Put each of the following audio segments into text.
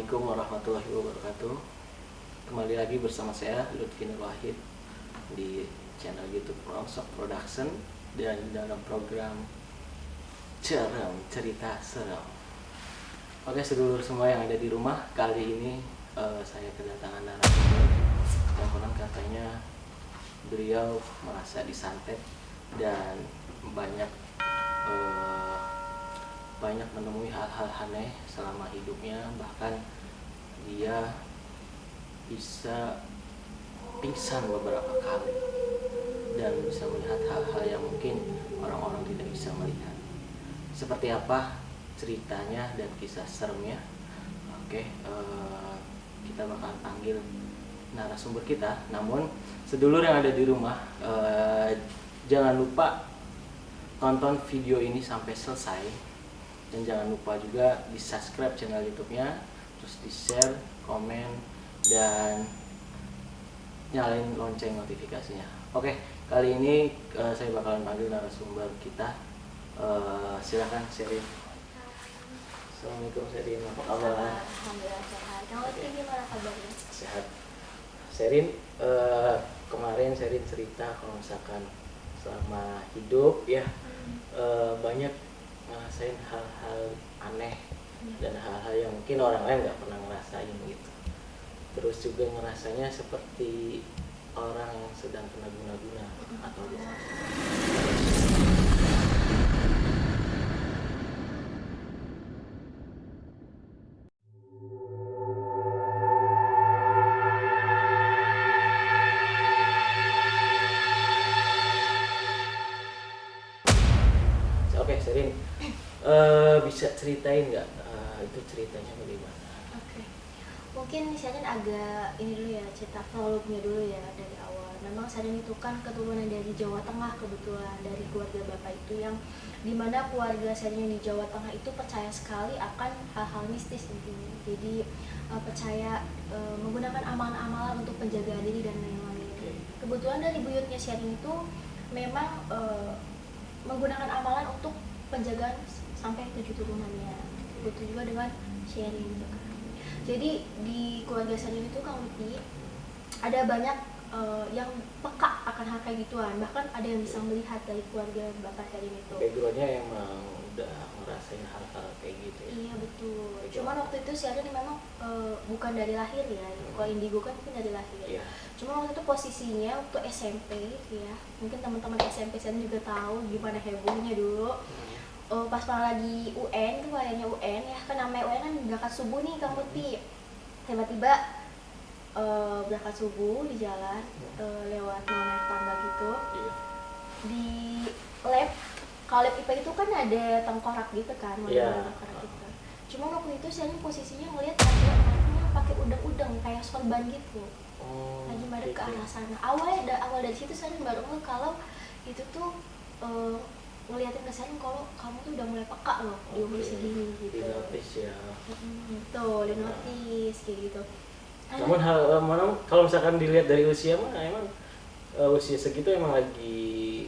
Assalamualaikum warahmatullahi wabarakatuh. Kembali lagi bersama saya Lutfi Nur Wahid di channel YouTube Rongsok Production dan dalam program Cerita Serem. Oke sedulur semua yang ada di rumah, kali ini saya kedatangan narasumber yang konon katanya beliau merasa disantet dan banyak menemui hal-hal aneh selama hidupnya, bahkan dia bisa pingsan beberapa kali dan bisa melihat hal-hal yang mungkin orang-orang tidak bisa melihat. Seperti apa ceritanya dan kisah seremnya? Oke, kita bakal panggil narasumber kita. Namun sedulur yang ada di rumah, jangan lupa tonton video ini sampai selesai. Dan jangan lupa juga di subscribe channel YouTube-nya, terus di share, komen, dan nyalain lonceng notifikasinya. Oke, kali ini saya bakalan panggil narasumber kita. Silakan Sherin. Assalamualaikum Sherin, apa kabar? Alhamdulillah sehat. Kamu gimana kabarnya? Sehat. Sherin, kemarin Sherin cerita kalau misalkan selama hidup ya banyak ngerasain hal-hal aneh dan hal-hal yang mungkin orang lain nggak pernah ngerasain gitu. Terus juga ngerasanya seperti orang yang sedang kena guna-guna atau Oke, Sherin, bisa ceritain nggak itu ceritanya bagaimana? Oke. Mungkin Sharon agak ini dulu ya, cerita prolognya dulu ya dari awal. Memang Sharon itu kan keturunan dari Jawa Tengah, kebetulan dari keluarga bapak itu yang dimana keluarga Sharon di Jawa Tengah itu percaya sekali akan hal-hal mistis intinya. Jadi percaya menggunakan amalan-amalan untuk penjagaan diri dan lain-lain. Kebetulan dari buyutnya Sharon itu memang menggunakan amalan untuk penjagaan sampai 7 turunannya. Begitu juga dengan Sherin gitu kan. Jadi di keluarga Sherin itu Kang Lutfi ada banyak yang peka akan hal kayak gituan. Bahkan ada yang bisa melihat dari keluarga bapak Sherin itu. Backgroundnya emang udah ngerasain hal-hal kayak gitu ya? Iya betul. Cuman waktu itu Sherin memang bukan dari lahir ya. Kalau indigo kan mungkin dari lahir. Cuma waktu itu posisinya waktu SMP gitu ya. Mungkin teman-teman SMP Sherin juga tahu gimana hebohnya dulu. Pas malah lagi UN tuh, kayaknya UN ya, kan namanya UN kan berangkat subuh nih Kang Lutfi. Tiba-tiba berangkat subuh di jalan lewat mau naik tangga gitu. Di lab, kalau lab IPA itu kan ada tengkorak gitu kan, tengkorak gitu. Cuma waktu itu saya posisinya ngelihat ada orangnya pakai udang-udang kayak sorban gitu. Lagi madep ke arah sana. Awal dari situ saya baru ngeh kalau itu tuh ngeliatin ke saya kalau kamu tuh udah mulai peka loh di umur segini gitu. Di notice ya. Tuh, di notice kayak gitu. Namun kalau misalkan dilihat dari usia mah emang usia segitu emang lagi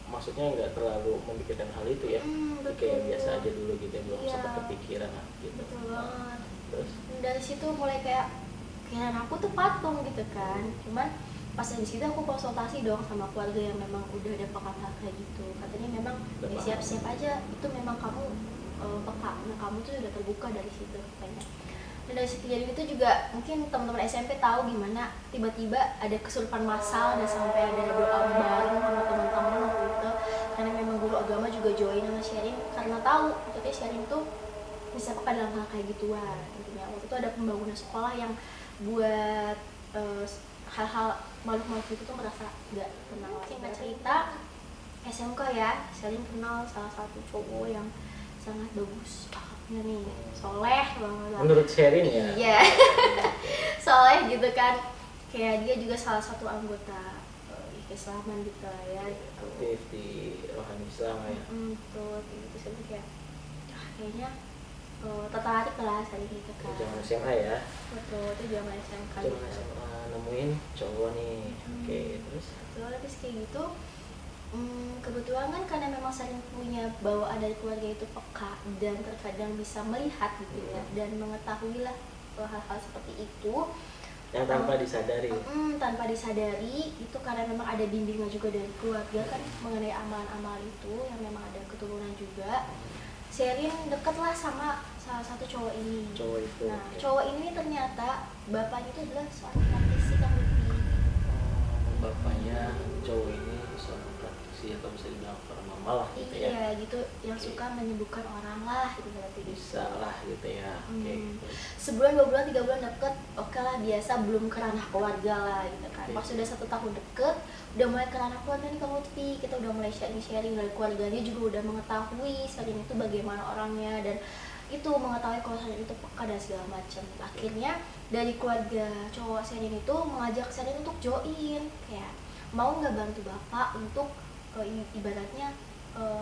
maksudnya nggak terlalu memikirkan hal itu ya. Kayak biasa aja dulu gitu, belum sempat kepikiran gitu. Betul banget. Terus dari situ mulai kayak aku tuh patung gitu kan. Cuman pas di situ aku konsultasi dong sama keluarga yang memang udah ada peka kayak gitu. Katanya memang siap-siap aja, itu memang kamu peka, nah kamu tuh udah terbuka dari situ katanya. Dan dari situ jadi itu juga mungkin teman-teman SMP tahu gimana tiba-tiba ada kesurupan massal dan sampai ada doa bareng sama teman-teman waktu itu. Karena memang guru agama juga join sama Sherin karena tahu maksudnya Sherin tuh bisa peka dalam hal kayak gituan. Intinya waktu itu ada pembangunan sekolah yang buat hal-hal makhluk-makhluk itu tuh merasa nggak tenang. Singkat cerita, SMK ya, Sherin kenal salah satu cowok yang sangat bagus akhlaknya nih, soleh banget. menurut Sherin ya? Iya, soleh gitu kan. Kayak dia juga salah satu anggota keislaman gitu ya. Aktif di rohani Islam ya? Tuh, gitu sih kayak kayaknya tertarik lah saya gitu kan. Zaman SMA ya? Betul, itu zaman SMK. Zaman SMA nemuin cowok nih. Oke, terus kayak gitu. Kebetulan perjuangan karena memang sering punya bawaan dari keluarga itu peka dan terkadang bisa melihat gitu ya, dan mengetahui lah hal-hal seperti itu yang tanpa disadari. Tanpa disadari itu karena memang ada bimbingan juga dari keluarga kan mengenai amalan-amalan itu yang memang ada keturunan juga. Sherin deket lah sama salah satu cowok ini. Cowok itu. Nah, cowok ini ternyata bapaknya itu adalah seorang praktisi kan lebih. Bapaknya cowok ini seorang praktisi atau bisa dibilang paranormal lah gitu ya. Iya gitu, yang suka menyembuhkan orang lah gitu berarti. Bisa lah gitu ya. Oke. Sebulan, 2 bulan, 3 bulan deket, oke lah biasa, belum ke ranah keluarga lah gitu kan. Pas sudah 1 tahun deket, udah mulai ke ranah keluarga nih Kang Lutfi, kita udah mulai sharing dari keluarganya juga udah mengetahui Sherin itu bagaimana orangnya dan itu mengetahui kalau Sherin itu peka dan segala macam. Akhirnya dari keluarga cowok Sherin itu mengajak Sherin untuk join, kayak mau nggak bantu bapak untuk ibaratnya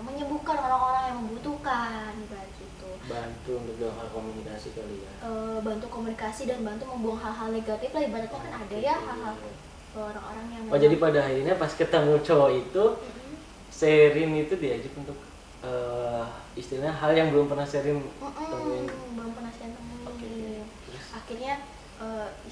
menyembuhkan orang-orang yang membutuhkan ibarat gitu. Bantu untuk dalam hal komunikasi kali ya. Bantu komunikasi dan bantu membuang hal-hal negatif lah ibaratnya kan ada ya hal-hal orang-orang yang memang... jadi pada akhirnya pas ketemu cowok itu Sherin itu diajak untuk istilahnya hal yang belum pernah Sherin temuin. Belum pernah Sherin temuin. Akhirnya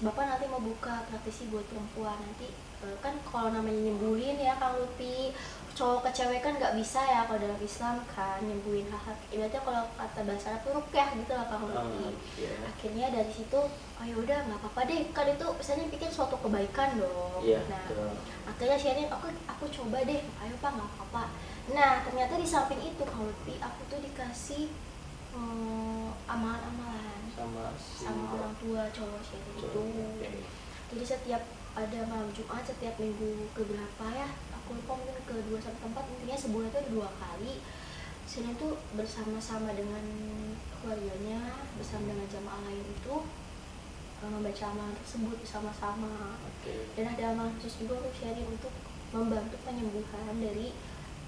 bapak nanti mau buka praktisi buat perempuan nanti kan kalau namanya nyembuhin ya Kang Lutfi, cowok ke cewek kan nggak bisa ya kalau dalam Islam kan nyembuhin hal-hal ibaratnya kalau kata bahasa Arab ruqyah gitu lah Kang Lutfi. Akhirnya dari situ ayo udah nggak apa-apa deh kan itu misalnya bikin suatu kebaikan dong. Nah akhirnya Sherin aku coba deh, ayo pak nggak apa-apa. Nah ternyata di samping itu Kang Lutfi aku tuh dikasih amalan-amalan sama orang tua cowok Sherin itu. Jadi setiap ada malam Jumat, setiap minggu keberapa ya aku lupa, mungkin ke-2 sampai 4, intinya sebulan itu ada 2 kali Sherin tuh bersama-sama dengan keluarganya, bersama dengan jamaah lain itu membaca amalan tersebut bersama-sama. Dan ada amalan khusus juga untuk Sherin untuk membantu penyembuhan dari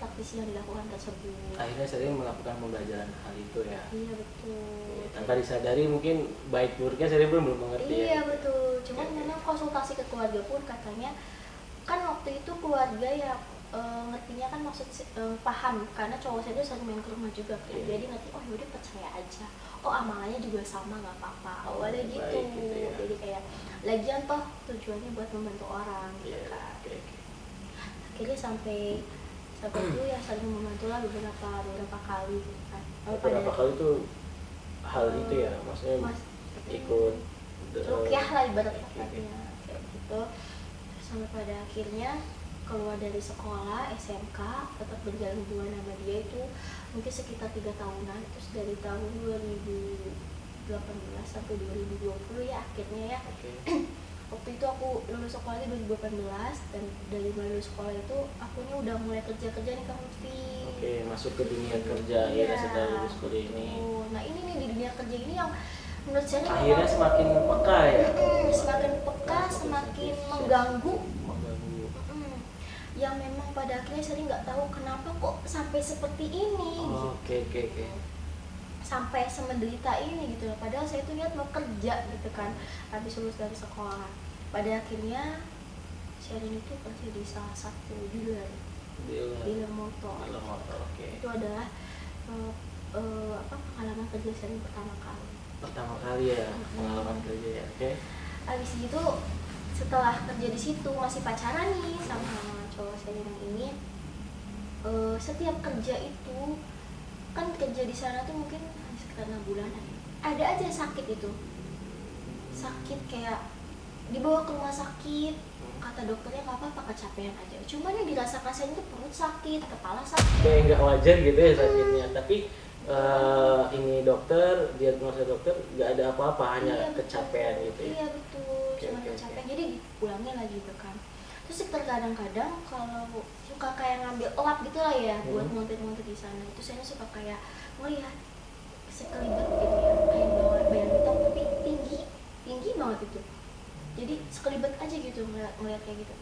praktisi yang dilakukan tersebut. Akhirnya Sherin melakukan pembelajaran hal itu ya. Iya betul. Tanpa disadari mungkin baik buruknya Sherin pun belum mengerti. Iya betul. Cuman memang konsultasi ke keluarga pun katanya kan waktu itu keluarga ya ngertinya kan maksud paham karena cowok saya itu sering main ke rumah juga kan. Jadi ngerti oh yaudah percaya aja. Oh amalannya juga sama nggak apa-apa. Awalnya gitu. Ya. Jadi kayak lagian toh tujuannya buat membantu orang gitu kan. Akhirnya sampai itu ya saling membantu lah beberapa kali kan. Beberapa kali tuh hal itu ya maksudnya ikut ruqyah lah ibaratnya katanya kayak gitu. Sampai pada akhirnya keluar dari sekolah SMK tetap berjalan hubungan sama dia itu mungkin sekitar 3 tahunan, terus dari tahun 2018 sampai 2020 ya akhirnya ya. Waktu itu aku lulus sekolah di 2018 dan dari lulus sekolah itu akunya udah mulai kerja nih Kang Lutfi. Masuk ke dunia kerja ya setelah lulus kuliah ini. Nah ini nih di dunia kerja ini yang menurut saya akhirnya semakin peka ya. Semakin peka, semakin mengganggu. Yang memang pada akhirnya saya nggak tahu kenapa kok sampai seperti ini. Oke. Sampai semenderita ini gitu. Padahal saya tuh niat mau kerja gitu kan, habis lulus dari sekolah. Pada akhirnya Sherin itu kerja di salah satu dealer motor. Itu adalah pengalaman kerja Sherin pertama kali ya pengalaman kerja ya. Habis itu setelah kerja di situ masih pacaran nih sama cowok Sherin yang ini. Setiap kerja itu kan kerja di sana tuh mungkin sekitar 6 bulanan. Ada aja sakit itu. Sakit kayak dibawa ke rumah sakit, kata dokternya nggak apa-apa, kecapean aja. Cuman yang dirasakan saya itu perut sakit, kepala sakit. Kayak nggak wajar gitu ya sakitnya. Tapi ini dokter, diagnosa dokter nggak ada apa-apa, hanya kecapean gitu ya. Iya betul, cuma kecapean. Jadi dipulangin lagi gitu kan. Terus terkadang-kadang kalau suka kayak ngambil lap gitu lah ya buat montir-montir di sana. Itu saya suka kayak ngelihat sekelibat gitu ya, kayak bawa bayang hitam tapi tinggi banget itu. Jadi sekelibat aja gitu ngeliat kayak gitu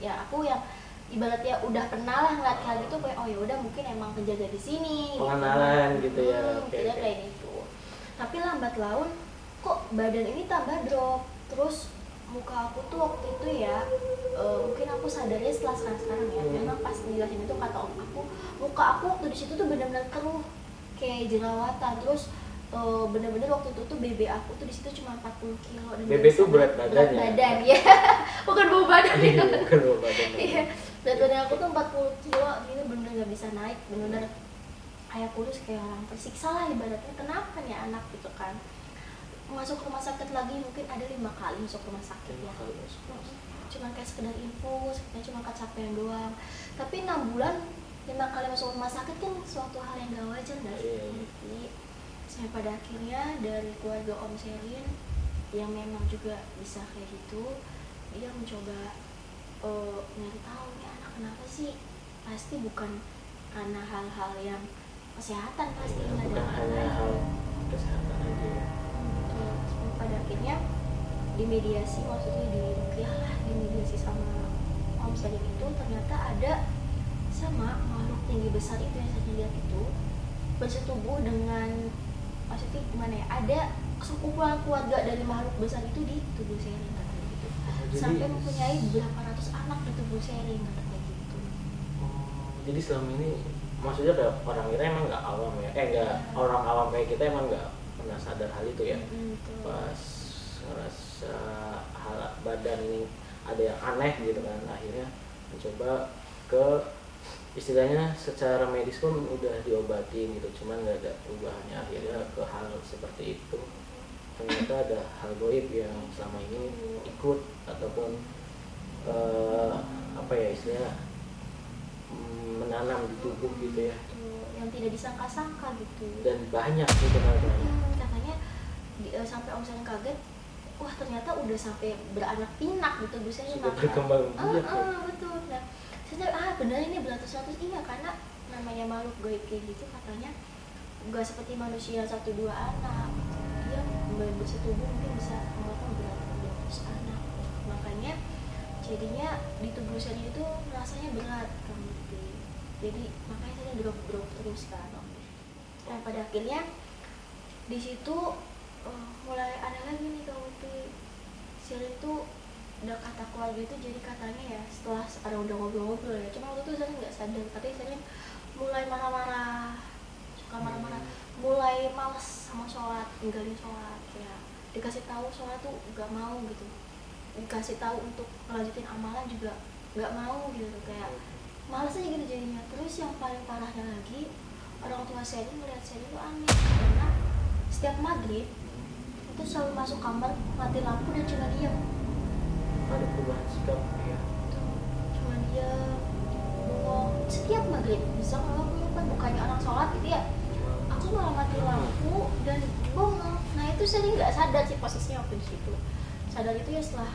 ya. Aku yang ibaratnya udah kenal lah ngeliat kayak gitu kayak oh ya udah mungkin emang penjaga di sini. Pengenalan gitu ya. Kayak gitu. Tapi lambat laun kok badan ini tambah drop. Terus muka aku tuh waktu itu ya mungkin aku sadarnya setelah sekarang ya memang pas dijelasin itu kata om aku muka aku waktu di situ tuh benar-benar keruh kayak jerawatan. Terus bener-bener waktu itu tuh BB aku tuh di situ cuma 40 kilo. Dan BB tuh berat badannya. Berat badan ya. Bukan bau badan Iya, gitu. bukan bau badan. Iya, berat badan aku tuh 40 kilo, ini bener nggak bisa naik, bener-bener kayak kurus, kayak orang tersiksa lah ibaratnya. Kenapa nih anak gitu kan? Masuk rumah sakit lagi mungkin ada 5 kali masuk rumah sakit ya. Cuma kayak sekedar infus, cuma kecapean doang. Tapi 6 bulan 5 kali masuk rumah sakit kan suatu hal yang gak wajar nggak sih? Sampai pada akhirnya dari keluarga Om Selin yang memang juga bisa kayak gitu, dia mencoba nyari tahu nih anak kenapa sih. Pasti bukan karena hal-hal yang kesehatan, pasti nggak ada hal hanya lain. hal kesehatan aja ya. Sampai pada akhirnya dimediasi, maksudnya dimediasi sama Om Selin itu, ternyata ada sama makhluk tinggi besar itu yang saya lihat itu bersetubuh dengan, maksudnya gimana ya, ada sekumpulan keluarga dari makhluk besar itu di tubuh Selin katanya gitu. Sampai mempunyai berapa ratus anak di tubuh Selin katanya gitu. Jadi selama ini maksudnya ada orang kita emang nggak awam ya, nggak orang awam kayak kita emang nggak pernah sadar hal itu ya. Pas ngerasa hal badan ini ada yang aneh gitu kan, akhirnya mencoba ke istilahnya secara medis pun udah diobatin gitu, cuman nggak ada perubahannya, akhirnya ke hal seperti itu. Ternyata ada hal goib yang selama ini ikut ataupun apa ya istilahnya menanam di tubuh gitu ya, yang tidak disangka-sangka gitu. dan banyak gitu katanya sampai Om Selin kaget, wah ternyata udah sampai beranak pinak gitu, bisa sudah berkembang biak ya. Betul. Nah, saya benar ini beratus-ratus, iya karena namanya makhluk gaib kayak gitu katanya nggak seperti manusia 1-2 anak, dia bersetubuh mungkin bisa memakan beratus anak. Makanya jadinya di tubuh Selin itu rasanya berat kan, jadi makanya saya drop terus kan. Dan pada akhirnya di situ mulai ada lagi nih Kak Uti, Selin tuh udah kata keluarga itu, jadi katanya ya setelah ada udah ngobrol-ngobrol ya, cuma waktu itu saya nggak sadar, katanya saya mulai marah-marah, suka marah-marah, mulai males sama sholat, tinggalin sholat ya, dikasih tahu sholat tuh nggak mau gitu, dikasih tahu untuk melanjutin amalan juga nggak mau gitu, kayak males aja gitu jadinya. Terus yang paling parahnya lagi, orang tua saya melihat saya itu aneh, karena setiap maghrib itu selalu masuk kamar, mati lampu dan cuma diam. Ada perubahan sikap ya, Cuma dia bengong setiap maghrib, bisa ngelakuin kan bukannya orang sholat gitu ya, aku malah mati lampu dan bengong. Nah itu saya nggak sadar sih posisinya waktu di situ. Sadar itu ya setelah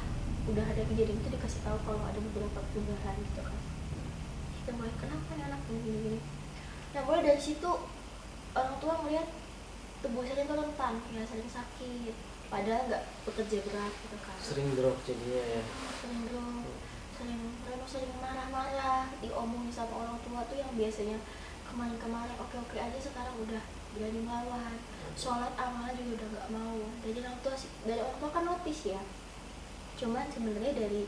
udah ada kejadian itu dikasih tahu kalau ada beberapa perubahan gitu kan. Kita mulai kenapa nih anak gini. Nah mulai dari situ orang tua melihat tubuh saya itu rentan, ya sering sakit, padahal nggak bekerja berat gitu kan. sering drop jadinya ya. Sering drop, sering marah-marah, diomongin sama orang tua tuh yang biasanya kemarin-kemarin oke-oke aja, sekarang udah berani melawan. Sholat amalan juga udah nggak mau. Dari orang tua kan notice ya. Cuman sebenarnya dari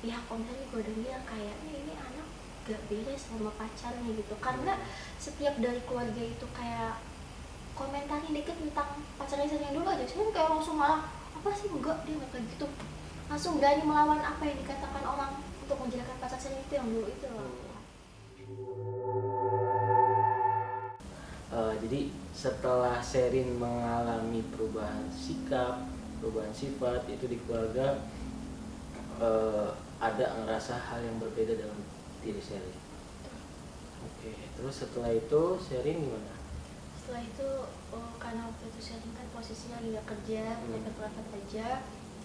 pihak komsel juga udah bilang kayaknya ini anak gak beres sama pacarnya gitu, karena setiap dari keluarga itu kayak komentarin dikit tentang pacarnya saya dulu aja, saya kayak langsung marah, apa sih, enggak, dia nggak kayak gitu, langsung berani melawan apa yang dikatakan orang untuk menjelekan pacar saya itu yang dulu itu loh. Jadi setelah Sherin mengalami perubahan sikap, perubahan sifat itu di keluarga, ada ngerasa hal yang berbeda dalam diri Sherin. Oke, terus setelah itu Sherin gimana? Setelah itu karena waktu itu saya kan posisinya lagi gak kerja, deket-deket aja,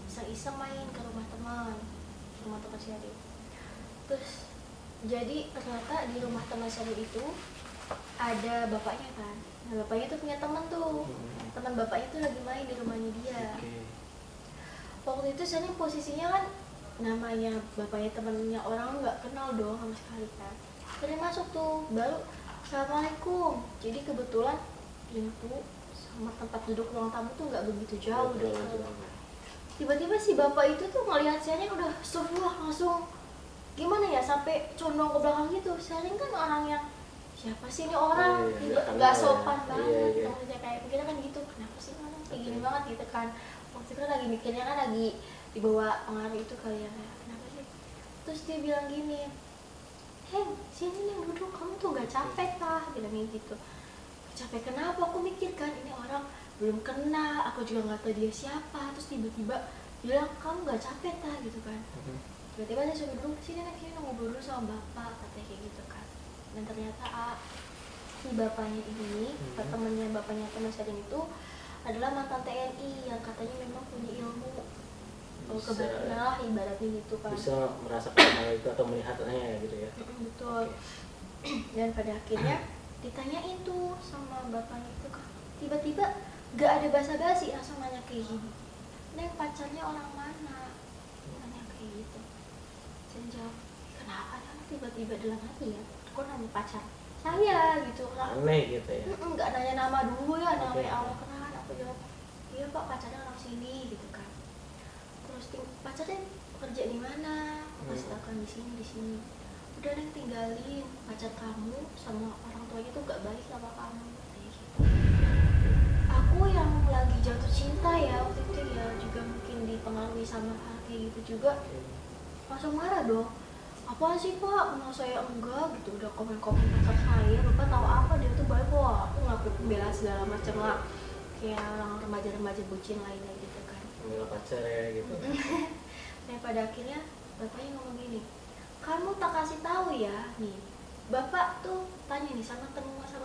iseng-iseng main ke rumah teman saya. Terus jadi ternyata di rumah teman saya itu ada bapaknya kan. Nah bapaknya tuh punya teman tuh, teman bapaknya tuh lagi main di rumahnya dia. Waktu itu saya posisinya kan namanya bapaknya temannya orang nggak kenal dong sama sekali kan. Saya masuk tuh baru Assalamualaikum. Jadi kebetulan pintu sama tempat duduk ruang tamu tuh nggak begitu jauh dari tiba-tiba si bapak itu tuh ngelihat saya udah astagfirullah, langsung gimana ya sampai condong ke belakang gitu. Saya kan orang yang siapa sih ini orang, nggak sopan banget, maksudnya kayak mikirnya kan gitu, kenapa sih orang kayak gini banget gitu kan. Waktu itu kan lagi mikirnya kan lagi dibawa pengaruh itu kali ya, kayak kenapa sih. Terus dia bilang gini, hei sini nih duduk, kamu tuh gak capek kah, bilangnya gitu. Capek kenapa, aku mikir kan ini orang belum kenal, aku juga nggak tahu dia siapa, terus tiba-tiba bilang kamu gak capek kah gitu kan. Tiba-tiba dia suruh duduk, sini nih kita ngobrol dulu sama bapak, katanya kayak gitu kan. Dan ternyata si bapaknya ini, temannya bapaknya teman Sherin itu adalah mantan TNI yang katanya memang punya ilmu kebatinan lah ibaratnya gitu kan. Bisa merasakan hal itu atau melihatnya gitu ya. Betul. Dan pada akhirnya ditanyain tuh sama bapaknya itu kan, tiba-tiba gak ada basa-basi langsung nanya kayak gini, Neng pacarnya orang mana, nanya kayak gitu. Saya jawab, kenapa ya tiba-tiba dalam hati ya kok nanya pacar saya gitu kan, aneh gitu ya. Nggak nanya nama dulu ya, namanya awal kenalan. Aku jawab, iya pak pacarnya orang sini gitu kan. Terus pacarnya kerja di mana, aku kasih tau kan di sini. Udah Neng tinggalin, pacar kamu sama orang tuanya tuh gak baik sama kamu kayak gitu. Aku yang lagi jatuh cinta ya waktu itu ya, juga mungkin dipengaruhi sama hal kayak gitu juga, langsung marah dong. Apa sih pak, menurut saya enggak gitu, udah komen-komen pacar saya, bapak tahu apa dia tuh baik kok, aku ngelakuin pembelaan segala macam lah kayak orang remaja-remaja bucin lainnya gitu kan, Pembela pacar ya gitu. Nah pada akhirnya bapaknya ngomong gini, kamu tak kasih tahu ya nih, bapak tuh tanya nih sama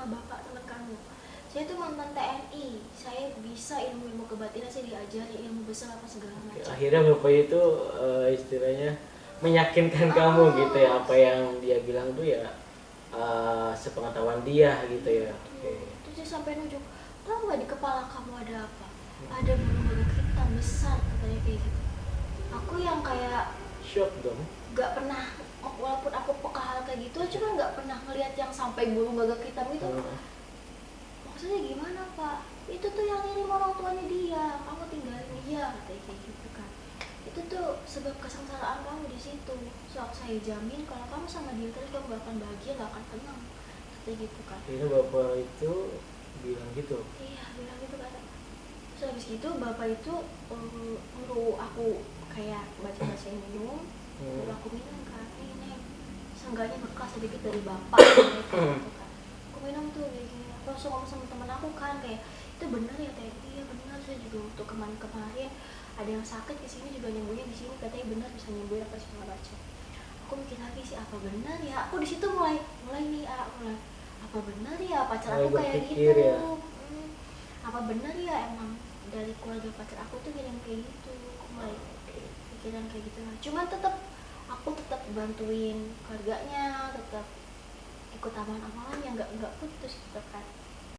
bapak teman kamu, saya tuh mantan TNI, saya bisa ilmu kebatinan, saya diajari ilmu besar apa segala macam. Akhirnya bapak itu istilahnya meyakinkan kamu gitu ya, apa yang dia bilang tuh ya sepengetahuan dia gitu ya. Terus dia sampai nunjuk, tahu nggak di kepala kamu ada apa? Ada bulu-bulu hitam besar, katanya kayak gitu. Aku yang kayak shock dong. Gak pernah, walaupun aku peka hal kayak gitu, cuma gak pernah ngeliat yang sampai bulu gagak hitam itu. Maksudnya gimana pak? Itu tuh yang ngirim orang tuanya dia, kamu tinggalin dia, katanya kayak gitu kan. Itu tuh sebab kesengsaraan kamu di situ. Soal saya jamin kalau kamu sama dia terus kamu gak akan bahagia, gak akan tenang, katanya gitu kan. Ini bapak itu bilang gitu. Iya bilang gitu kan. Terus habis gitu bapak itu nyuruh aku kayak baca-baca minum, nyuruh aku minum kan, ini seenggaknya bekas sedikit dari bapak gitu kan. Aku minum tuh kayak gini, aku langsung ngomong sama temen aku kan kayak, itu bener ya teh, iya bener, saya juga untuk kemarin ada yang sakit di sini juga nyembuhnya di sini, katanya bener bisa nyembuhin apa segala macam. Aku mikir lagi sih apa bener ya, aku di situ mulai nih mulai apa bener ya pacar aku kayak gitu ya. Apa bener ya emang dari keluarga pacar aku tuh yang kayak gitu. Aku mulai pikiran kayak gitu lah. Cuman aku tetap bantuin keluarganya, tetap ikut amalan-amalan yang nggak putus gitu kan.